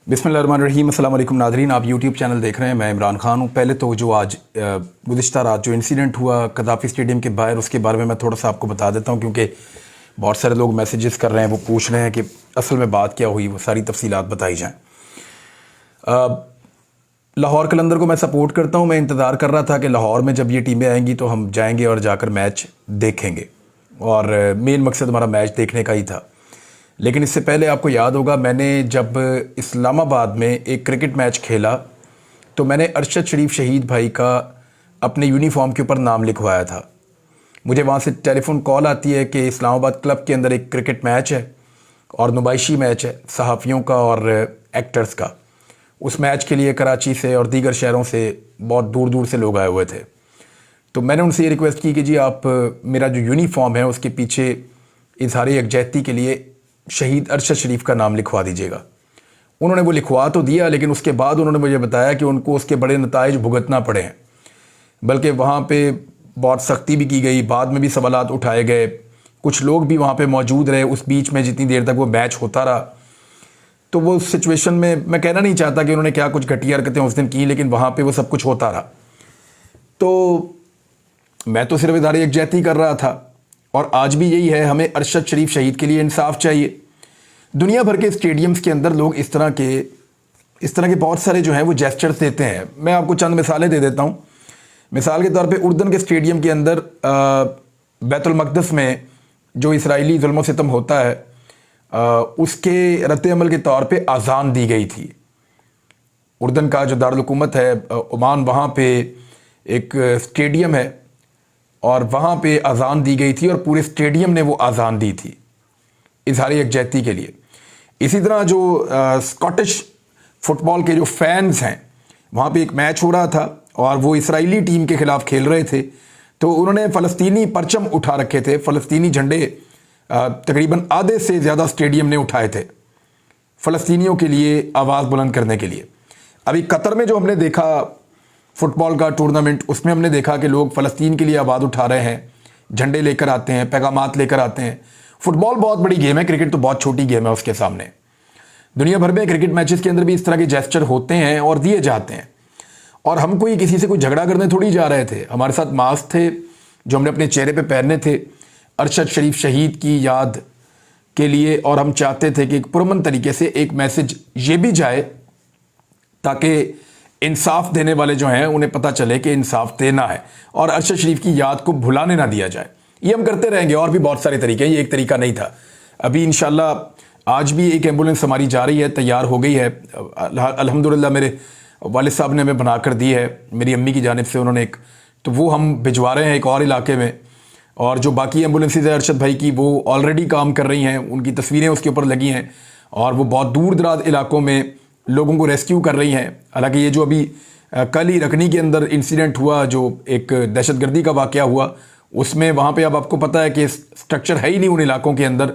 बिस्मिल्लाहिर्रहमानिर्रहीम। अस्सलाम वालेकुम नाज़रीन, आप यूट्यूब चैनल देख रहे हैं। मैं इमरान खान हूँ। पहले तो जो आज गुज़िश्ता रात जो इंसिडेंट हुआ कदाफ़ी स्टेडियम के बाहर, उसके बारे में मैं थोड़ा सा आपको बता देता हूँ, क्योंकि बहुत सारे लोग मैसेजेस कर रहे हैं, वो पूछ रहे हैं कि असल में बात क्या हुई, वो सारी तफसीलात बताई जाएँ। लाहौर कलंदर को मैं सपोर्ट करता हूँ। मैं इंतज़ार कर रहा था कि लाहौर में जब ये टीमें आएंगी तो हम जाएंगे और जाकर मैच देखेंगे, और मेन मकसद हमारा मैच देखने का ही था। लेकिन इससे पहले आपको याद होगा, मैंने जब इस्लामाबाद में एक क्रिकेट मैच खेला तो मैंने अरशद शरीफ शहीद भाई का अपने यूनिफॉर्म के ऊपर नाम लिखवाया था। मुझे वहाँ से टेलीफोन कॉल आती है कि इस्लामाबाद क्लब के अंदर एक क्रिकेट मैच है और नुमाइशी मैच है सहाफ़ियों का और एक्टर्स का। उस मैच के लिए कराची से और दीगर शहरों से बहुत दूर दूर से लोग आए हुए थे। तो मैंने उनसे ये रिक्वेस्ट की कि जी आप मेरा जो यूनिफॉर्म है उसके पीछे इज़हार यकजहती के लिए शहीद अरशद शरीफ का नाम लिखवा दीजिएगा। उन्होंने वो लिखवा तो दिया, लेकिन उसके बाद उन्होंने मुझे बताया कि उनको उसके बड़े नताइज भुगतना पड़े हैं, बल्कि वहाँ पे बहुत सख्ती भी की गई, बाद में भी सवालात उठाए गए, कुछ लोग भी वहाँ पे मौजूद रहे उस बीच में जितनी देर तक वो मैच होता रहा। तो वो सिचुएशन में मैं कहना नहीं चाहता कि उन्होंने क्या कुछ घटिया हरकतें उस दिन की, लेकिन वहाँ पर वो सब कुछ होता रहा। तो मैं तो सिर्फ इज़हार यकजहती कर रहा था, और आज भी यही है। हमें अरशद शरीफ शहीद के लिए इंसाफ चाहिए। दुनिया भर के स्टेडियम्स के अंदर लोग इस तरह के बहुत सारे जो हैं वो जेस्चर्स देते हैं। मैं आपको चंद मिसालें दे देता हूँ। मिसाल के तौर पे उर्दन के स्टेडियम के अंदर बैतुल मक़दस में जो इसराइली जुल्म सितम होता है, उसके रद्द-ए-अमल के तौर पे अज़ान दी गई थी। उर्दन का जो दारुल हुकूमत है ओमान, वहाँ पे एक स्टेडियम है और वहाँ पे अज़ान दी गई थी और पूरे स्टेडियम ने वो अज़ान दी थी इज़हार यकजहती के लिए। इसी तरह जो स्कॉटिश फुटबॉल के जो फैंस हैं, वहाँ पे एक मैच हो रहा था और वो इसराइली टीम के ख़िलाफ़ खेल रहे थे, तो उन्होंने फ़लस्तीनी परचम उठा रखे थे, फ़लस्तीनी झंडे तकरीबन आधे से ज़्यादा स्टेडियम ने उठाए थे फ़लस्तीनियों के लिए आवाज़ बुलंद करने के लिए। अभी कतर में जो हमने देखा फुटबॉल का टूर्नामेंट, उसमें हमने देखा कि लोग फ़लस्तीन के लिए आवाज़ उठा रहे हैं, झंडे लेकर आते हैं, पैगामात लेकर आते हैं। फुटबॉल बहुत बड़ी गेम है, क्रिकेट तो बहुत छोटी गेम है उसके सामने। दुनिया भर में क्रिकेट मैचेस के अंदर भी इस तरह के जेस्चर होते हैं और दिए जाते हैं। और हम कोई किसी से कोई झगड़ा करने थोड़ी जा रहे थे। हमारे साथ मास्क थे जो हमने अपने चेहरे पे पहनने थे अरशद शरीफ शहीद की याद के लिए, और हम चाहते थे कि एक पुरअमन तरीके से एक मैसेज ये भी जाए ताकि इंसाफ देने वाले जो हैं उन्हें पता चले कि इंसाफ देना है और अरशद शरीफ की याद को भुलाने ना दिया जाए। ये हम करते रहेंगे, और भी बहुत सारे तरीके हैं, ये एक तरीका नहीं था। अभी इंशाल्लाह आज भी एक एम्बुलेंस हमारी जा रही है, तैयार हो गई है अल्हम्दुलिल्लाह। मेरे वालिद साहब ने हमें बना कर दी है, मेरी अम्मी की जानिब से उन्होंने एक, तो वो हम भिजवा रहे हैं एक और इलाके में। और जो बाकी एम्बुलेंसेज है अरशद भाई की, वो ऑलरेडी काम कर रही हैं, उनकी तस्वीरें उसके ऊपर लगी हैं और वो बहुत दूर दराज इलाकों में लोगों को रेस्क्यू कर रही हैं। हालांकि ये जो अभी कल ही रकनी के अंदर इंसिडेंट हुआ, जो एक दहशतगर्दी का वाक़या हुआ, उसमें वहाँ पे अब आपको पता है कि स्ट्रक्चर है ही नहीं उन इलाकों के अंदर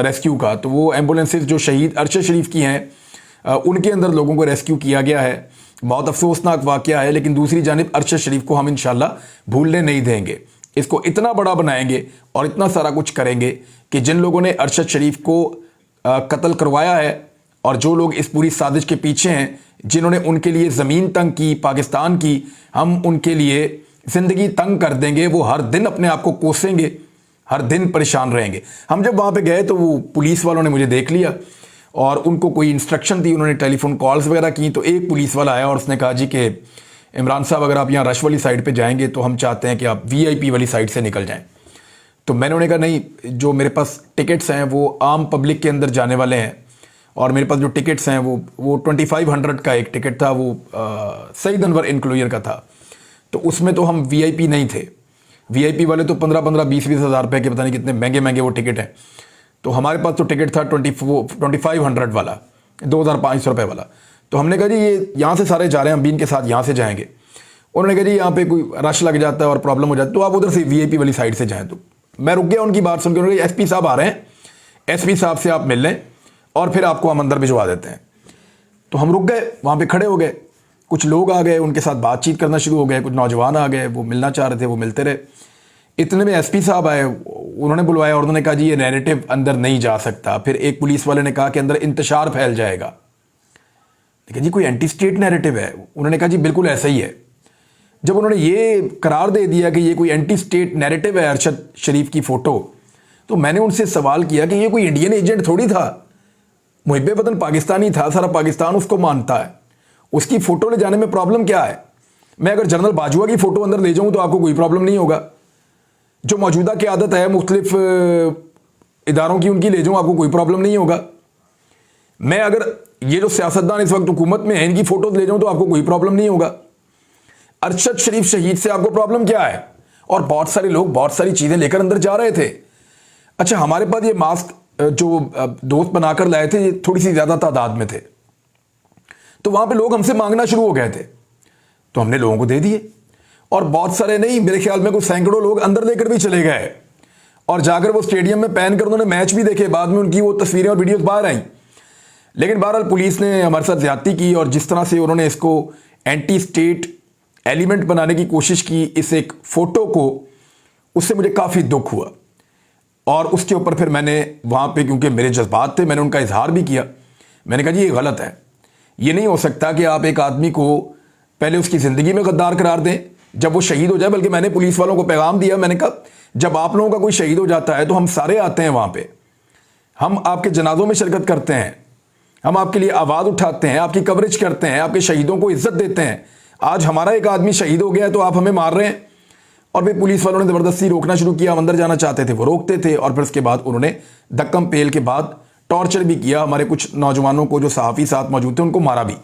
रेस्क्यू का। तो वो एम्बुलेंसेज जो शहीद अरशद शरीफ की हैं उनके अंदर लोगों को रेस्क्यू किया गया है। बहुत अफसोसनाक वाक़या है, लेकिन दूसरी जानिब अरशद शरीफ को हम इंशाल्लाह भूलने नहीं देंगे। इसको इतना बड़ा बनाएंगे और इतना सारा कुछ करेंगे कि जिन लोगों ने अरशद शरीफ को कत्ल करवाया है और जो लोग इस पूरी साजिश के पीछे हैं, जिन्होंने उनके लिए ज़मीन तंग की, पाकिस्तान की, हम उनके लिए ज़िंदगी तंग कर देंगे। वो हर दिन अपने आप को कोसेंगे, हर दिन परेशान रहेंगे। हम जब वहाँ पे गए तो वो पुलिस वालों ने मुझे देख लिया और उनको कोई इंस्ट्रक्शन दी, उन्होंने टेलीफोन कॉल्स वगैरह की। तो एक पुलिस वाला आया और उसने कहा जी कि इमरान साहब अगर आप यहाँ रश वाली साइड पर जाएंगे तो हम चाहते हैं कि आप VIP वाली साइड से निकल जाएँ। तो मैंने उन्हें कहा नहीं, जो मेरे पास टिकट्स हैं वो आम पब्लिक के अंदर जाने वाले हैं, और मेरे पास जो टिकट्स हैं वो 2500 का एक टिकट था, वो सईद अनवर इंक्लूजर का था। तो उसमें तो हम VIP नहीं थे। VIP वाले तो 15-15, 20-20 हज़ार रुपये के, पता नहीं कितने महंगे महंगे वो टिकट हैं। तो हमारे पास तो टिकट था 2500 वाला, 2500 रुपये वाला। तो हमने कहा जी ये यहाँ से सारे जा रहे हैं, हम भी इनके साथ यहाँ से जाएंगे। उन्होंने कहा जी यहाँ पे कोई रश लग जाता है और प्रॉब्लम हो जाती है, तो आप उधर से VIP वाली साइड से जाएँ। तो मैं रुक गया उनकी बात सुन के। उन्होंने SP साहब आ रहे हैं, SP साहब से आप मिल लें और फिर आपको हम अंदर भिजवा देते हैं। तो हम रुक गए, वहाँ पे खड़े हो गए। कुछ लोग आ गए, उनके साथ बातचीत करना शुरू हो गए, कुछ नौजवान आ गए, वो मिलना चाह रहे थे, वो मिलते रहे। इतने में SP साहब आए, उन्होंने बुलवाया और उन्होंने कहा जी ये नैरेटिव अंदर नहीं जा सकता। फिर एक पुलिस वाले ने कहा कि अंदर इंतशार फैल जाएगा। लेकिन जी कोई एंटी स्टेट नैरेटिव है। उन्होंने कहा जी बिल्कुल ऐसा ही है। जब उन्होंने ये करार दे दिया कि ये कोई एंटी स्टेट नैरेटिव है अरशद शरीफ की फ़ोटो, तो मैंने उनसे सवाल किया कि ये कोई इंडियन एजेंट थोड़ी था, मुहिब्बे वतन पाकिस्तानी था, सारा पाकिस्तान उसको मानता है, उसकी फ़ोटो ले जाने में प्रॉब्लम क्या है? मैं अगर जनरल बाजवा की फ़ोटो अंदर ले जाऊँ तो आपको कोई प्रॉब्लम नहीं होगा। जो मौजूदा की आदत है मुख्तलिफ इदारों की, उनकी ले जाऊँ, आपको कोई प्रॉब्लम नहीं होगा। मैं अगर ये जो सियासतदान इस वक्त हुकूमत में है इनकी फ़ोटोज़ ले जाऊँ तो आपको कोई प्रॉब्लम नहीं होगा। अरशद शरीफ शहीद से आपको प्रॉब्लम क्या है? और बहुत सारे लोग बहुत सारी चीज़ें लेकर अंदर जा रहे थे। अच्छा, हमारे पास ये मास्क जो दोस्त बनाकर लाए थे ये थोड़ी सी ज़्यादा तादाद में थे, तो वहाँ पे लोग हमसे मांगना शुरू हो गए थे, तो हमने लोगों को दे दिए। और बहुत सारे नहीं, मेरे ख्याल में कुछ सैकड़ों लोग अंदर लेकर भी चले गए और जाकर वो स्टेडियम में पहन कर उन्होंने मैच भी देखे। बाद में उनकी वो तस्वीरें और वीडियोस बाहर आई। लेकिन बहरहाल पुलिस ने हमारे साथ ज्यादती की और जिस तरह से उन्होंने इसको एंटी स्टेट एलिमेंट बनाने की कोशिश की इस एक फ़ोटो को, उससे मुझे काफ़ी दुख हुआ। और उसके ऊपर फिर मैंने वहाँ पे, क्योंकि मेरे जज्बात थे, मैंने उनका इजहार भी किया। मैंने कहा जी ये गलत है, ये नहीं हो सकता कि आप एक आदमी को पहले उसकी ज़िंदगी में गद्दार करार दें जब वो शहीद हो जाए। बल्कि मैंने पुलिस वालों को पैगाम दिया, मैंने कहा जब आप लोगों का कोई शहीद हो जाता है तो हम सारे आते हैं वहाँ पे, हम आपके जनाजों में शिरकत करते हैं, हम आपके लिए आवाज़ उठाते हैं, आपकी कवरेज करते हैं, आपके शहीदों को इज्जत देते हैं। आज हमारा एक आदमी शहीद हो गया है तो आप हमें मार रहे हैं। और फिर पुलिस वालों ने ज़बरदस्ती रोकना शुरू किया। हम अंदर जाना चाहते थे, वो रोकते थे। और फिर उसके बाद उन्होंने धक्कम पेल के बाद टॉर्चर भी किया। हमारे कुछ नौजवानों को जो सहाफ़ी साथ मौजूद थे उनको मारा भी।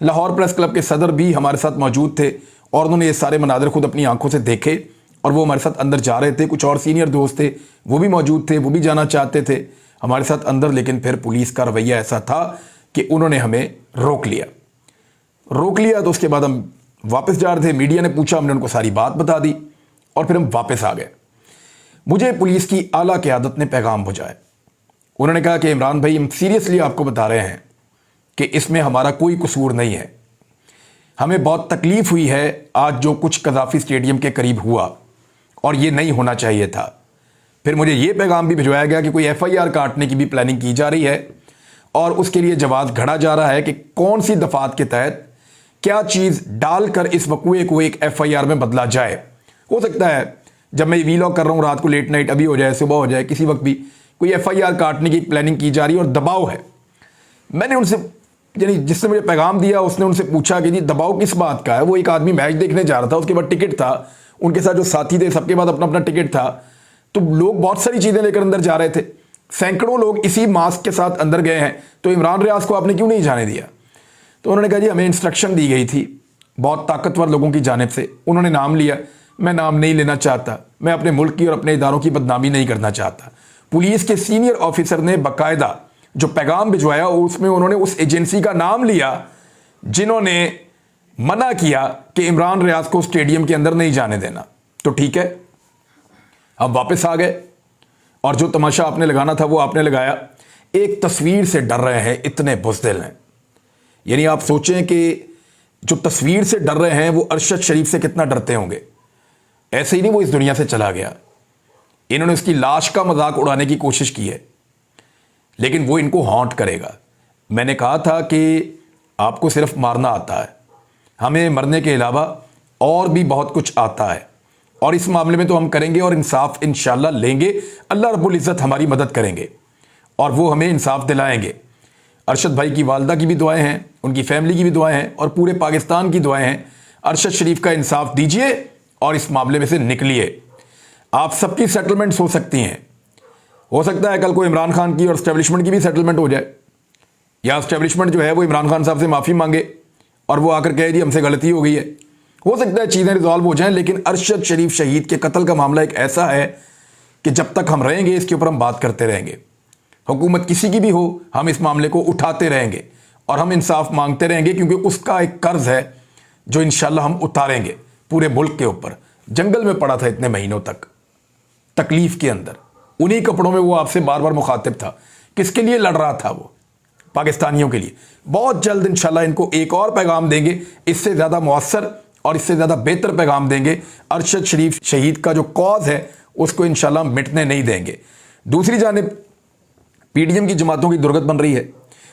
लाहौर प्रेस क्लब के सदर भी हमारे साथ मौजूद थे और उन्होंने ये सारे मनाज़र खुद अपनी आंखों से देखे और वो हमारे साथ अंदर जा रहे थे। कुछ और सीनियर दोस्त थे, वो भी मौजूद थे, वो भी जाना चाहते थे हमारे साथ अंदर। लेकिन फिर पुलिस का रवैया ऐसा था कि उन्होंने हमें रोक लिया। तो उसके बाद हम वापस जा रहे थे, मीडिया ने पूछा, हमने उनको सारी बात बता दी और फिर हम वापस आ गए। मुझे पुलिस की आला क़यादत ने पैगाम पहुंचाया। उन्होंने कहा कि इमरान भाई, हम सीरियसली आपको बता रहे हैं कि इसमें हमारा कोई कसूर नहीं है। हमें बहुत तकलीफ़ हुई है आज जो कुछ कज़ाफ़ी स्टेडियम के करीब हुआ और ये नहीं होना चाहिए था। फिर मुझे ये पैगाम भी भिजवाया गया कि कोई FIR काटने की भी प्लानिंग की जा रही है और उसके लिए जवाब घड़ा जा रहा है कि कौन सी दफ़ात के तहत क्या चीज़ डालकर इस वक़ूए को एक FIR में बदला जाए। हो सकता है जब मैं वीलॉग कर रहा हूँ रात को लेट नाइट, अभी हो जाए, सुबह हो जाए, किसी वक्त भी कोई FIR काटने की प्लानिंग की जा रही है और दबाव है। मैंने उनसे, यानी जिसने मुझे पैगाम दिया उसने उनसे पूछा कि जी दबाव किस बात का है। वो एक आदमी मैच देखने जा रहा था, उसके बाद टिकट था, उनके साथ जो साथी थे सबके बाद अपना अपना टिकट था, तो लोग बहुत सारी चीज़ें लेकर अंदर जा रहे थे। सैकड़ों लोग इसी मास्क के साथ अंदर गए हैं, तो इमरान रियाज को आपने क्यों नहीं जाने दिया? तो उन्होंने कहा जी हमें इंस्ट्रक्शन दी गई थी बहुत ताकतवर लोगों की जानिब से। उन्होंने नाम लिया, मैं नाम नहीं लेना चाहता, मैं अपने मुल्क की और अपने इदारों की बदनामी नहीं करना चाहता। पुलिस के सीनियर ऑफिसर ने बाकायदा जो पैगाम भिजवाया उसमें उन्होंने उस एजेंसी का नाम लिया जिन्होंने मना किया कि इमरान रियाज को स्टेडियम के अंदर नहीं जाने देना। तो ठीक है, अब वापस आ गए और जो तमाशा आपने लगाना था वो आपने लगाया। एक तस्वीर से डर रहे हैं, इतने बुज़दिल हैं। यानी आप सोचें कि जो तस्वीर से डर रहे हैं वो अरशद शरीफ से कितना डरते होंगे। ऐसे ही नहीं वो इस दुनिया से चला गया, इन्होंने उसकी लाश का मजाक उड़ाने की कोशिश की है, लेकिन वो इनको हॉन्ट करेगा। मैंने कहा था कि आपको सिर्फ मारना आता है, हमें मरने के अलावा और भी बहुत कुछ आता है और इस मामले में तो हम करेंगे और इंसाफ इंशाल्लाह लेंगे। अल्लाह रब्बुल इज़्ज़त हमारी मदद करेंगे और वो हमें इंसाफ दिलाएंगे। अरशद भाई की वालदा की भी दुआएं हैं, उनकी फैमिली की भी दुआएं हैं और पूरे पाकिस्तान की दुआएं हैं। अरशद शरीफ का इंसाफ दीजिए और इस मामले में से निकलिए। आप सबकी सेटलमेंट्स हो सकती हैं, हो सकता है कल को इमरान खान की और एस्टेब्लिशमेंट की भी सेटलमेंट हो जाए, या एस्टेब्लिशमेंट जो है वो इमरान खान साहब से माफ़ी मांगे और वो आकर कहे जी हमसे गलती हो गई है। हो सकता है चीज़ें रिजॉल्व हो जाएं, लेकिन अरशद शरीफ शहीद के कत्ल का मामला एक ऐसा है कि जब तक हम रहेंगे इसके ऊपर हम बात करते रहेंगे। हुकूमत किसी की भी हो, हम इस मामले को उठाते रहेंगे और हम इंसाफ मांगते रहेंगे, क्योंकि उसका एक कर्ज है जो इंशाल्लाह हम उतारेंगे पूरे मुल्क के ऊपर। जंगल में पड़ा था इतने महीनों तक, तकलीफ के अंदर, उन्हीं कपड़ों में वो आपसे बार बार मुखातिब था। किसके लिए लड़ रहा था वो? पाकिस्तानियों के लिए। बहुत जल्द इंशाल्लाह इनको एक और पैगाम देंगे, इससे ज़्यादा मुअस्सर और इससे ज़्यादा बेहतर पैगाम देंगे। अरशद शरीफ शहीद का जो कॉज है उसको इंशाल्लाह मिटने नहीं देंगे। दूसरी जानिब PDM की जमातों की दुर्गत बन रही है।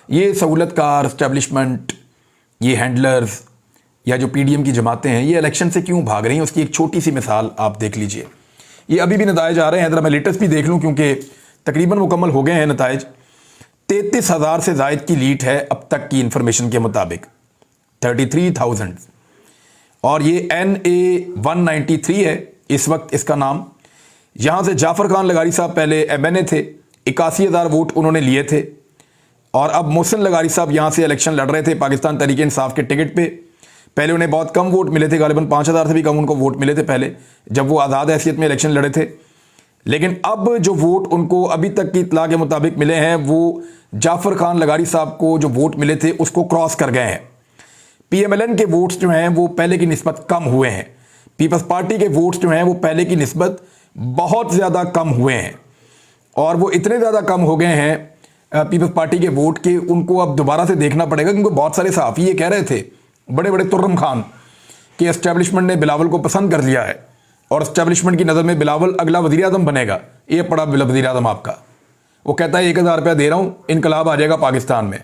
ये सहूलत कार, एस्टेब्लिशमेंट, یہ ہینڈلرز یا جو پی ڈی ایم کی جماعتیں ہیں یہ الیکشن سے کیوں بھاگ رہی ہیں، اس کی ایک چھوٹی سی مثال آپ دیکھ لیجئے. یہ ابھی بھی نتائج آ رہے ہیں، ذرا میں لیٹسٹ بھی دیکھ لوں کیونکہ تقریباً مکمل ہو گئے ہیں نتائج. 33,000 سے زائد کی لیڈ ہے اب تک کی انفارمیشن کے مطابق، 33,000. اور یہ NA193 ہے اس وقت اس کا نام. یہاں سے جعفر خان لغاری صاحب پہلے MNA تھے، 81,000 ووٹ انہوں نے لیے تھے. اور اب محسن لغاری صاحب یہاں سے الیکشن لڑ رہے تھے پاکستان تحریک انصاف کے ٹکٹ پہ. پہلے انہیں بہت کم ووٹ ملے تھے، غالباً 5,000 سے بھی کم ان کو ووٹ ملے تھے پہلے جب وہ آزاد حیثیت میں الیکشن لڑے تھے. لیکن اب جو ووٹ ان کو ابھی تک کی اطلاع کے مطابق ملے ہیں وہ جعفر خان لغاری صاحب کو جو ووٹ ملے تھے اس کو کراس کر گئے ہیں. PMLN کے ووٹس جو ہیں وہ پہلے کی نسبت کم ہوئے ہیں. پیپلز پارٹی کے ووٹس جو ہیں وہ پہلے کی نسبت بہت زیادہ کم ہوئے ہیں. اور وہ اتنے زیادہ کم ہو گئے ہیں پیپلز پارٹی کے ووٹ کہ ان کو اب دوبارہ سے دیکھنا پڑے گا، کیونکہ بہت سارے صحافی یہ کہہ رہے تھے، بڑے بڑے ترم خان، کہ اسٹیبلشمنٹ نے بلاول کو پسند کر لیا ہے اور اسٹیبلشمنٹ کی نظر میں بلاول اگلا وزیر اعظم بنے گا. یہ پڑا وزیر اعظم آپ کا، وہ کہتا ہے 1,000 روپیہ دے رہا ہوں، انقلاب آ جائے گا پاکستان میں.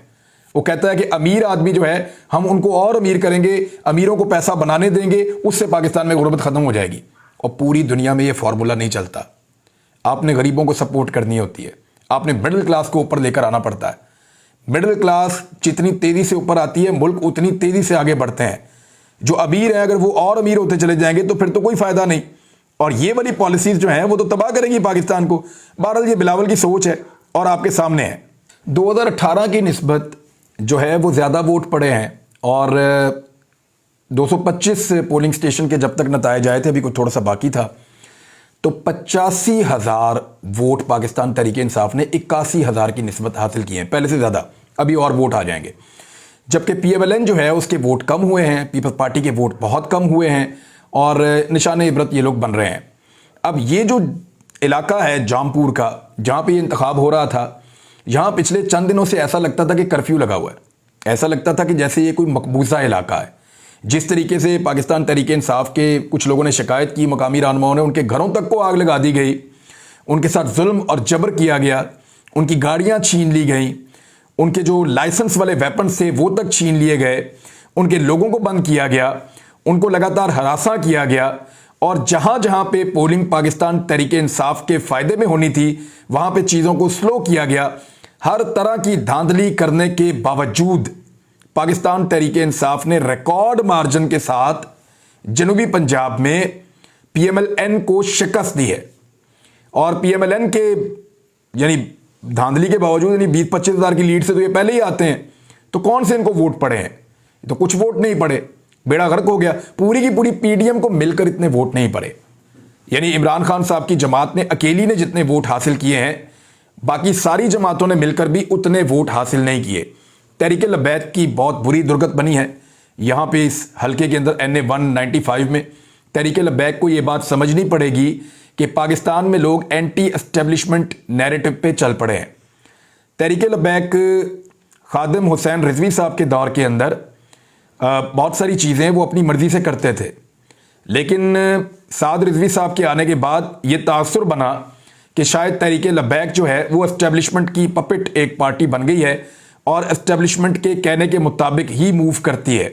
وہ کہتا ہے کہ امیر آدمی جو ہے ہم ان کو اور امیر کریں گے، امیروں کو پیسہ بنانے دیں گے، اس سے پاکستان میں غربت ختم ہو جائے گی. اور پوری دنیا میں یہ فارمولا نہیں چلتا. آپ نے غریبوں کو سپورٹ کرنی ہوتی ہے، آپ نے مڈل کلاس کو اوپر لے کر آنا پڑتا ہے. مڈل کلاس جتنی تیزی سے اوپر آتی ہے ملک اتنی تیزی سے آگے بڑھتے ہیں. جو امیر ہیں اگر وہ اور امیر ہوتے چلے جائیں گے تو پھر تو کوئی فائدہ نہیں. اور یہ والی پالیسیز جو ہیں وہ تو تباہ کریں گی پاکستان کو. بہرحال یہ بلاول کی سوچ ہے اور آپ کے سامنے ہے. 2018 کی نسبت جو ہے وہ زیادہ ووٹ پڑے ہیں اور 225 پولنگ سٹیشن کے جب تک نتائج آئے تھے، ابھی کوئی تھوڑا سا باقی تھا، تو 85,000 ووٹ پاکستان تحریک انصاف نے 81,000 کی نسبت حاصل کی ہیں، پہلے سے زیادہ. ابھی اور ووٹ آ جائیں گے. جبکہ PMLN جو ہے اس کے ووٹ کم ہوئے ہیں، پیپلز پارٹی کے ووٹ بہت کم ہوئے ہیں اور نشان عبرت یہ لوگ بن رہے ہیں. اب یہ جو علاقہ ہے جامپور کا جہاں پہ یہ انتخاب ہو رہا تھا، یہاں پچھلے چند دنوں سے ایسا لگتا تھا کہ کرفیو لگا ہوا ہے. ایسا لگتا تھا کہ جیسے یہ کوئی مقبوضہ علاقہ ہے. جس طریقے سے پاکستان تحریک انصاف کے کچھ لوگوں نے شکایت کی، مقامی رہنماؤں نے، ان کے گھروں تک کو آگ لگا دی گئی، ان کے ساتھ ظلم اور جبر کیا گیا، ان کی گاڑیاں چھین لی گئیں، ان کے جو لائسنس والے ویپنز تھے وہ تک چھین لیے گئے، ان کے لوگوں کو بند کیا گیا، ان کو لگاتار ہراساں کیا گیا. اور جہاں جہاں پہ پولنگ پاکستان تحریک انصاف کے فائدے میں ہونی تھی وہاں پہ چیزوں کو سلو کیا گیا. ہر طرح کی دھاندلی کرنے کے باوجود پاکستان تحریک انصاف نے ریکارڈ مارجن کے ساتھ جنوبی پنجاب میں PMLN کو شکست دی ہے. اور PMLN کے یعنی دھاندلی کے باوجود 20-25 ہزار کی لیڈ سے تو یہ پہلے ہی آتے ہیں، تو کون سے ان کو ووٹ پڑے ہیں؟ تو کچھ ووٹ نہیں پڑے، بیڑا غرق ہو گیا. پوری کی پوری PDM کو مل کر اتنے ووٹ نہیں پڑے. یعنی عمران خان صاحب کی جماعت نے اکیلی نے جتنے ووٹ حاصل کیے ہیں، باقی ساری جماعتوں نے مل کر بھی اتنے ووٹ حاصل نہیں کیے. تحریک لبیک کی بہت بری درگت بنی ہے یہاں پہ اس حلقے کے اندر NA195 میں. تحریک لبیک کو یہ بات سمجھنی پڑے گی کہ پاکستان میں لوگ اینٹی اسٹیبلشمنٹ نیریٹو پہ چل پڑے ہیں. تحریک لبیک خادم حسین رضوی صاحب کے دور کے اندر بہت ساری چیزیں وہ اپنی مرضی سے کرتے تھے، لیکن سعد رضوی صاحب کے آنے کے بعد یہ تاثر بنا کہ شاید تحریک لبیک جو ہے وہ اسٹیبلشمنٹ کی پپٹ ایک پارٹی بن گئی ہے اور اسٹیبلشمنٹ کے کہنے کے مطابق ہی موو کرتی ہے،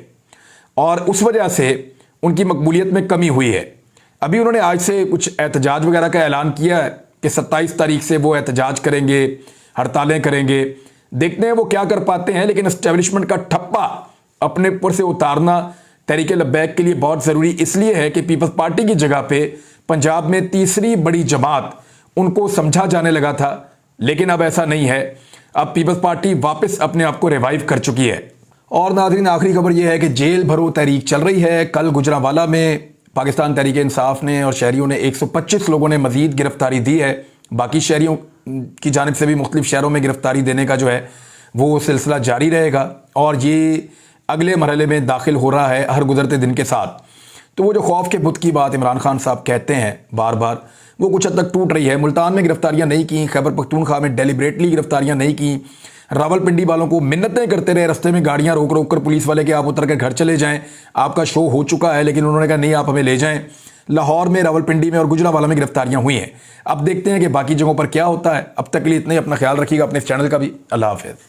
اور اس وجہ سے ان کی مقبولیت میں کمی ہوئی ہے. ابھی انہوں نے آج سے کچھ احتجاج وغیرہ کا اعلان کیا ہے کہ 27 تاریخ سے وہ احتجاج کریں گے، ہڑتالیں کریں گے. دیکھتے ہیں وہ کیا کر پاتے ہیں. لیکن اسٹیبلشمنٹ کا ٹھپا اپنے اوپر سے اتارنا تحریک لبیک کے لیے بہت ضروری اس لیے ہے کہ پیپلز پارٹی کی جگہ پہ پنجاب میں تیسری بڑی جماعت ان کو سمجھا جانے لگا تھا، لیکن اب ایسا نہیں ہے. اب پیپلز پارٹی واپس اپنے آپ کو ریوائیو کر چکی ہے. اور ناظرین آخری خبر یہ ہے کہ جیل بھرو تحریک چل رہی ہے. کل گجرانوالہ میں پاکستان تحریک انصاف نے اور شہریوں نے 125 لوگوں نے مزید گرفتاری دی ہے. باقی شہریوں کی جانب سے بھی مختلف شہروں میں گرفتاری دینے کا جو ہے وہ سلسلہ جاری رہے گا اور یہ اگلے مرحلے میں داخل ہو رہا ہے ہر گزرتے دن کے ساتھ. تو وہ جو خوف کے بت کی بات عمران خان صاحب کہتے ہیں بار بار وہ کچھ حد تک ٹوٹ رہی ہے. ملتان میں گرفتاریاں نہیں کی، خیبر پختونخوا میں ڈیلیبریٹلی گرفتاریاں نہیں کی. راولپنڈی والوں کو منتیں کرتے رہے رستے میں گاڑیاں روک روک کر پولیس والے کہ آپ اتر کر گھر چلے جائیں، آپ کا شو ہو چکا ہے، لیکن انہوں نے کہا نہیں آپ ہمیں لے جائیں. لاہور میں، راولپنڈی میں اور گجرانوالہ میں گرفتاریاں ہوئی ہیں. اب دیکھتے ہیں کہ باقی جگہوں پر کیا ہوتا ہے. اب تک کے لیے اتنا ہی. اپنا خیال رکھیے گا، اپنے اس چینل کا بھی. اللہ حافظ.